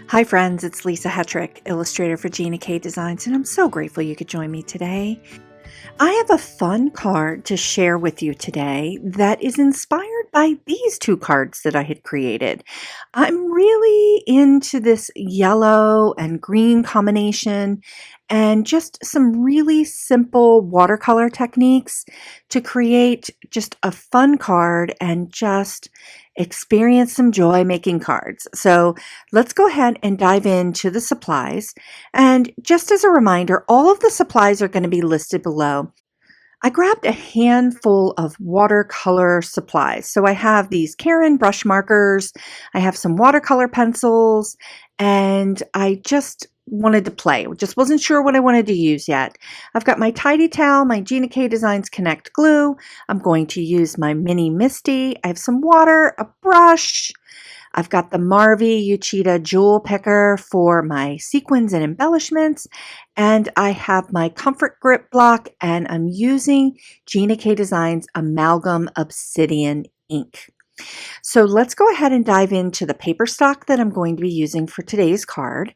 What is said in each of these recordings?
Hi friends, it's Lisa Hetrick, illustrator for Gina K Designs, and I'm so grateful you could join me today. I have a fun card to share with you today that is inspired by these two cards that I had created. I'm really into this yellow and green combination and just some really simple watercolor techniques to create just a fun card and just experience some joy making cards. So let's go ahead and dive into the supplies. And just as a reminder, all of the supplies are going to be listed below. I grabbed a handful of watercolor supplies. So I have these Karen brush markers, I have some watercolor pencils, and I just wanted to play. Just wasn't sure what I wanted to use yet. I've got my Tidy Towel, my Gina K Designs Connect glue. I'm going to use my mini Misty. I have some water, a brush. I've got the Marvy Uchida jewel picker for my sequins and embellishments, and I have my comfort grip block, and I'm using Gina K Designs Amalgam Obsidian ink. So let's go ahead and dive into the paper stock that I'm going to be using for today's card.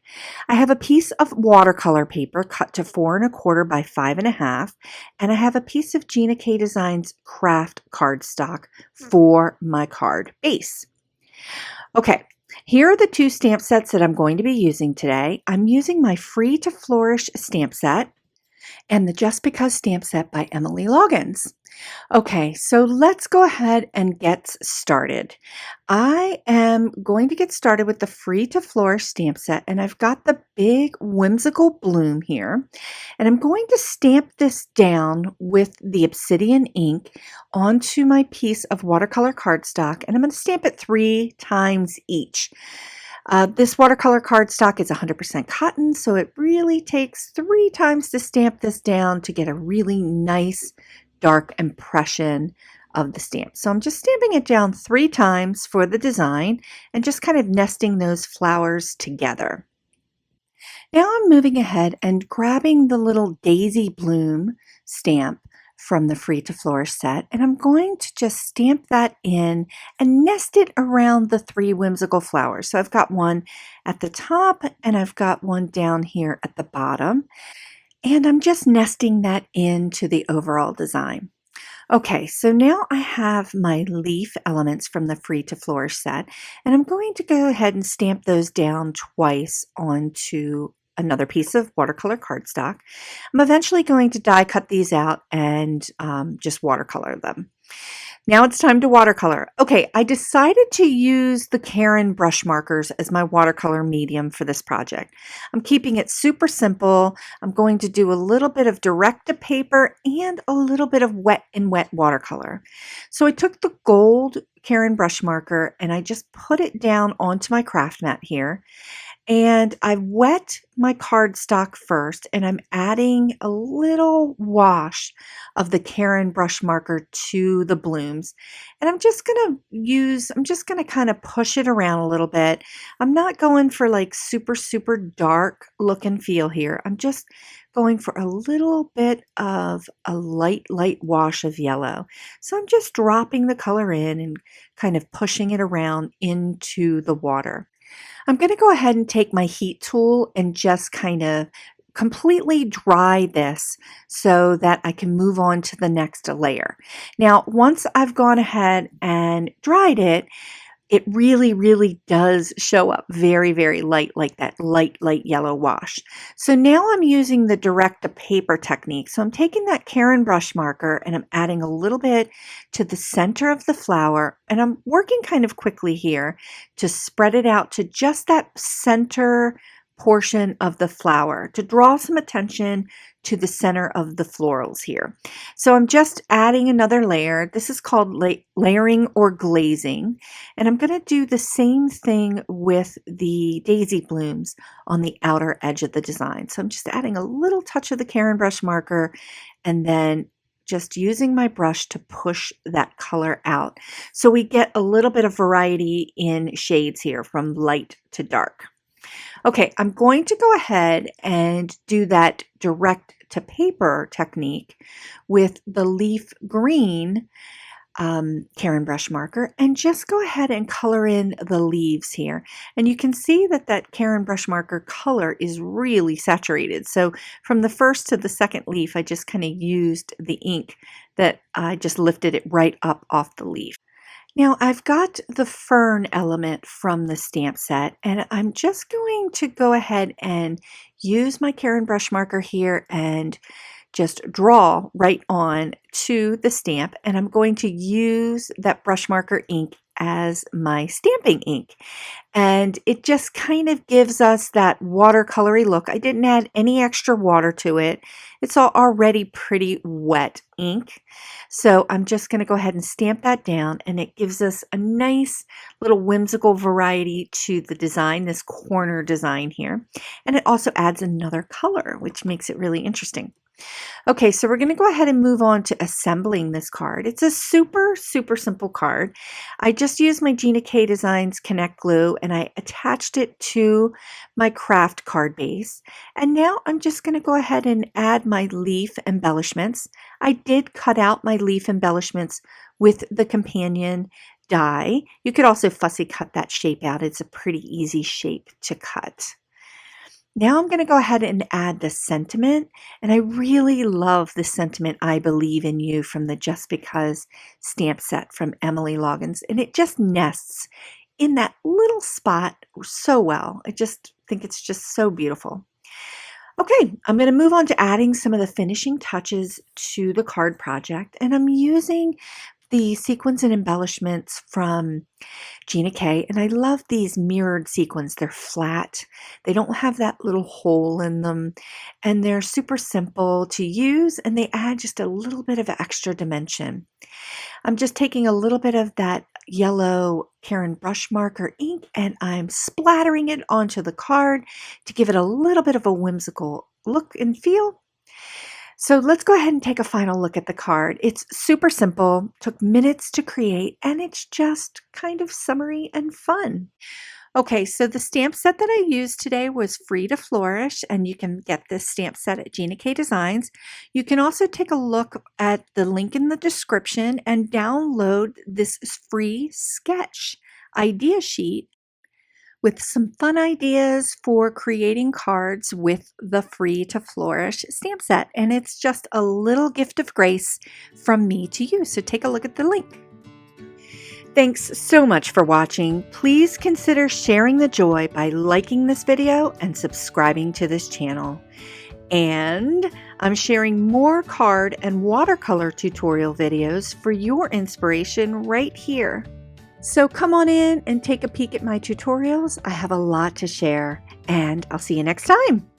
I have a piece of watercolor paper cut to 4 1/4 by 5 1/2, and I have a piece of Gina K Designs Kraft cardstock for my card base. Okay, here are the two stamp sets that I'm going to be using today. I'm using my Free to Flourish stamp set and the Just Because stamp set by Emily Loggins. Okay, so let's go ahead and get started. I am going to get started with the Free to Flourish stamp set, and I've got the big whimsical bloom here, and I'm going to stamp this down with the Obsidian ink onto my piece of watercolor cardstock, and I'm going to stamp it 3 times each. This watercolor cardstock is 100% cotton, so it really takes 3 times to stamp this down to get a really nice dark impression of the stamp. So I'm just stamping it down 3 times for the design and just kind of nesting those flowers together. Now I'm moving ahead and grabbing the little daisy bloom stamp from the Free to Flourish set, and I'm going to just stamp that in and nest it around the 3 whimsical flowers. So I've got one at the top and I've got one down here at the bottom, and I'm just nesting that into the overall design. Okay, so now I have my leaf elements from the Free to Flourish set, and I'm going to go ahead and stamp those down twice onto another piece of watercolor cardstock. I'm eventually going to die cut these out and just watercolor them. Now it's time to watercolor. Okay, I decided to use the Karen brush markers as my watercolor medium for this project. I'm keeping it super simple. I'm going to do a little bit of direct to paper and a little bit of wet and wet watercolor. So I took the gold Karen brush marker and I just put it down onto my craft mat here. And I wet my cardstock first, and I'm adding a little wash of the Karen brush marker to the blooms. And I'm just going to kind of push it around a little bit. I'm not going for like super, super dark look and feel here. I'm just going for a little bit of a light wash of yellow. So I'm just dropping the color in and kind of pushing it around into the water. I'm going to go ahead and take my heat tool and just kind of completely dry this so that I can move on to the next layer. Now, once I've gone ahead and dried it, it really does show up very, very light, like that light yellow wash. So now I'm using the direct to paper technique. So I'm taking that Karen brush marker and I'm adding a little bit to the center of the flower, and I'm working kind of quickly here to spread it out to just that center portion of the flower to draw some attention to the center of the florals here. So I'm just adding another layer. This is called layering or glazing. And I'm going to do the same thing with the daisy blooms on the outer edge of the design. So I'm just adding a little touch of the Karen brush marker and then just using my brush to push that color out. So we get a little bit of variety in shades here from light to dark. Okay, I'm going to go ahead and do that direct to paper technique with the leaf green Karen brush marker and just go ahead and color in the leaves here. And you can see that that Karen brush marker color is really saturated. So from the first to the second leaf, I just kind of used the ink that I just lifted it right up off the leaf. Now I've got the fern element from the stamp set, and I'm just going to go ahead and use my Karen brush marker here and just draw right on to the stamp, and I'm going to use that brush marker ink as my stamping ink. And it just kind of gives us that watercolory look. I didn't add any extra water to it. It's already pretty wet ink. So I'm just going to go ahead and stamp that down, and it gives us a nice little whimsical variety to the design, this corner design here. And it also adds another color, which makes it really interesting. Okay, so we're going to go ahead and move on to assembling this card. It's a super simple card. I just used my Gina K Designs Connect Glue and I attached it to my Kraft card base. And now I'm just going to go ahead and add my leaf embellishments. I did cut out my leaf embellishments with the companion die. You could also fussy cut that shape out. It's a pretty easy shape to cut. Now I'm going to go ahead and add the sentiment, and I really love the sentiment "I believe in you" from the Just Because stamp set from Emily Loggins, and it just nests in that little spot so well. I just think it's just so beautiful. Okay, I'm going to move on to adding some of the finishing touches to the card project, and I'm using the sequins and embellishments from Gina K, and I love these mirrored sequins. They're flat, they don't have that little hole in them, and they're super simple to use, and they add just a little bit of extra dimension. I'm just taking a little bit of that yellow Karen brush marker ink and I'm splattering it onto the card to give it a little bit of a whimsical look and feel. So let's go ahead and take a final look at the card. It's super simple, took minutes to create, and it's just kind of summery and fun. Okay, so the stamp set that I used today was free to Flourish, and you can get this stamp set at Gina K Designs. You can also take a look at the link in the description and download this free sketch idea sheet with some fun ideas for creating cards with the free to Flourish stamp set. And it's just a little gift of grace from me to you. So take a look at the link. Thanks so much for watching. Please consider sharing the joy by liking this video and subscribing to this channel. And I'm sharing more card and watercolor tutorial videos for your inspiration right here. So come on in and take a peek at my tutorials. I have a lot to share, and I'll see you next time.